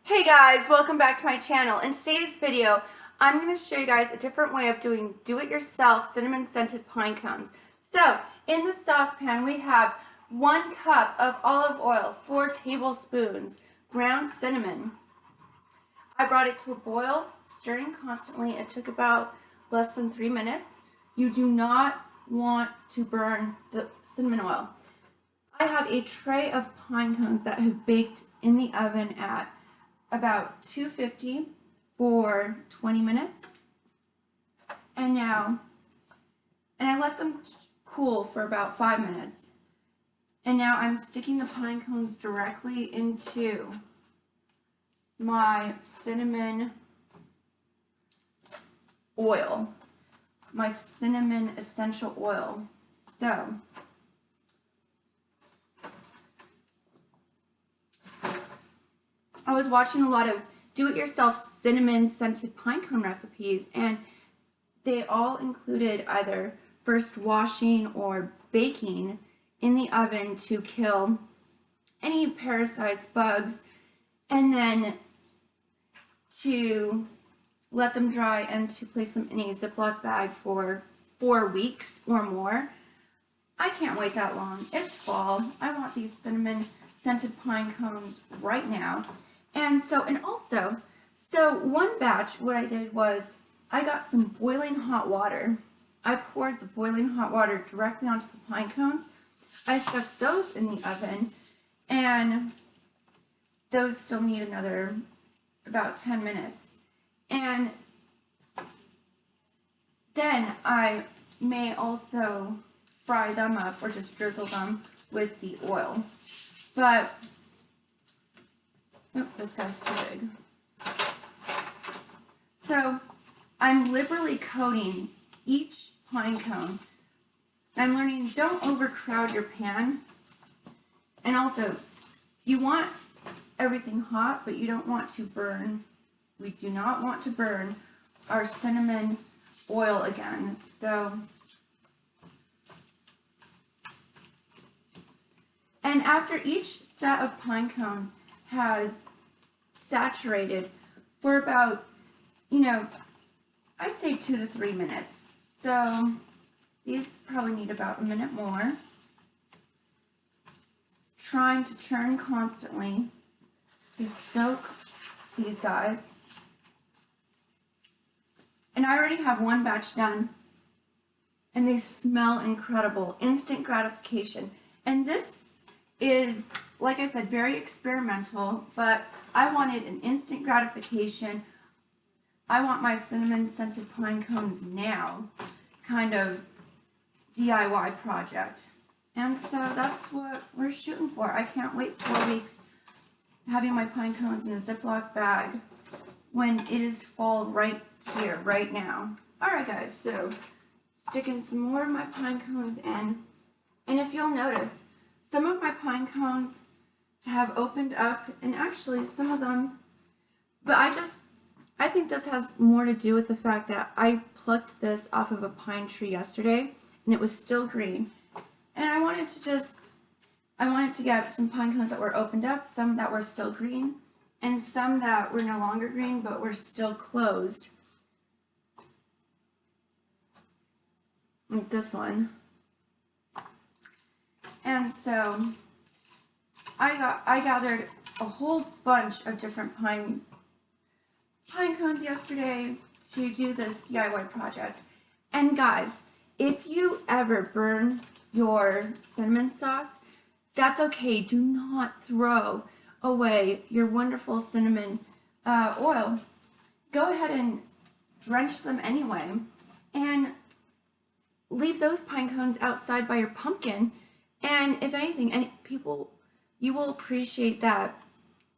Hey guys, welcome back to my channel. In today's video, I'm going to show you guys a different way of doing do-it-yourself cinnamon scented pine cones. So, in the saucepan we have 1 cup of olive oil, 4 tablespoons ground cinnamon. I brought it to a boil, stirring constantly. It took about less than 3 minutes. You do not want to burn the cinnamon oil. I have a tray of pine cones that have baked in the oven at about 250 for 20 minutes. And I let them cool for about 5 minutes. And now I'm sticking the pine cones directly into my cinnamon oil, my cinnamon essential oil. So, I was watching a lot of do-it-yourself cinnamon scented pine cone recipes, and they all included either first washing or baking in the oven to kill any parasites, bugs, and then to let them dry and to place them in a Ziploc bag for 4 weeks or more. I can't wait that long. It's fall. I want these cinnamon scented pine cones right now. And so one batch, what I did was I got some boiling hot water. I poured the boiling hot water directly onto the pine cones. I stuck those in the oven, and those still need another about 10 minutes. And then I may also fry them up or just drizzle them with the oil. But oh, this guy's too big. So I'm liberally coating each pine cone. I'm learning, don't overcrowd your pan. And also, you want everything hot, but you don't want to burn. We do not want to burn our cinnamon oil again. So, and after each set of pine cones has saturated for about, I'd say 2 to 3 minutes. So these probably need about a minute more. Trying to churn constantly to soak these guys. And I already have one batch done, and they smell incredible. Instant gratification. And this is, like I said, very experimental, but I wanted an instant gratification. I want my cinnamon scented pine cones now kind of DIY project. And so that's what we're shooting for. I can't wait 4 weeks having my pine cones in a Ziploc bag when it is fall right here, right now. Alright guys, so sticking some more of my pine cones in. And if you'll notice, some of my pine cones have opened up, and actually some of them, but I think this has more to do with the fact that I plucked this off of a pine tree yesterday and it was still green. And I wanted to get some pine cones that were opened up, some that were still green, and some that were no longer green but were still closed. Like this one. And so I gathered a whole bunch of different pine cones yesterday to do this DIY project. And guys, if you ever burn your cinnamon sauce, that's okay. Do not throw away your wonderful cinnamon oil. Go ahead and drench them anyway, and leave those pine cones outside by your pumpkin. And if anything, you will appreciate that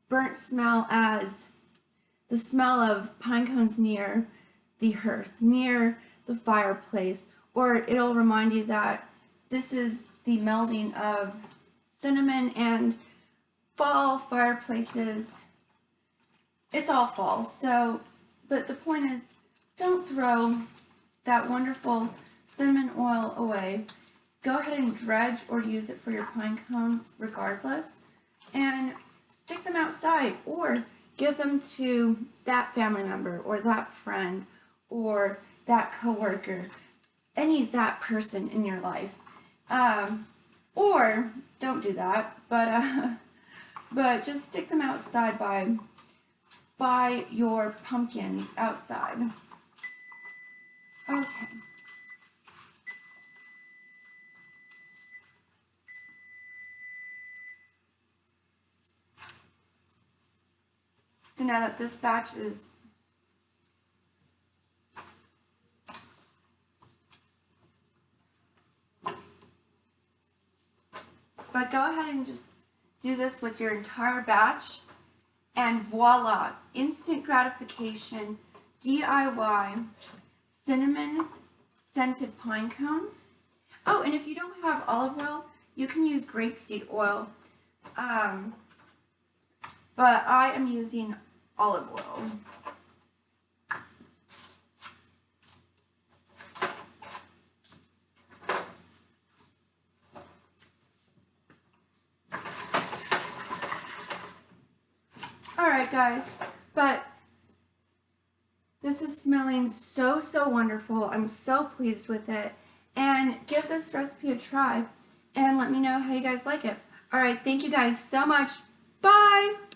burnt smell as the smell of pine cones near the hearth, near the fireplace, or it'll remind you that this is the melding of cinnamon and fall fireplaces. It's all fall, so, but the point is, don't throw that wonderful cinnamon oil away. Go ahead and dredge or use it for your pine cones regardless, and stick them outside, or give them to that family member or that friend or that coworker, that person in your life. Or don't do that, but just stick them outside by your pumpkins outside. Okay. So now that this batch is but go ahead and just do this with your entire batch, and voila, instant gratification, DIY cinnamon scented pine cones. Oh, and if you don't have olive oil, you can use grapeseed oil, but I am using olive oil. Alright guys, but this is smelling so wonderful. I'm so pleased with it. And give this recipe a try and let me know how you guys like it. Alright, thank you guys so much. Bye!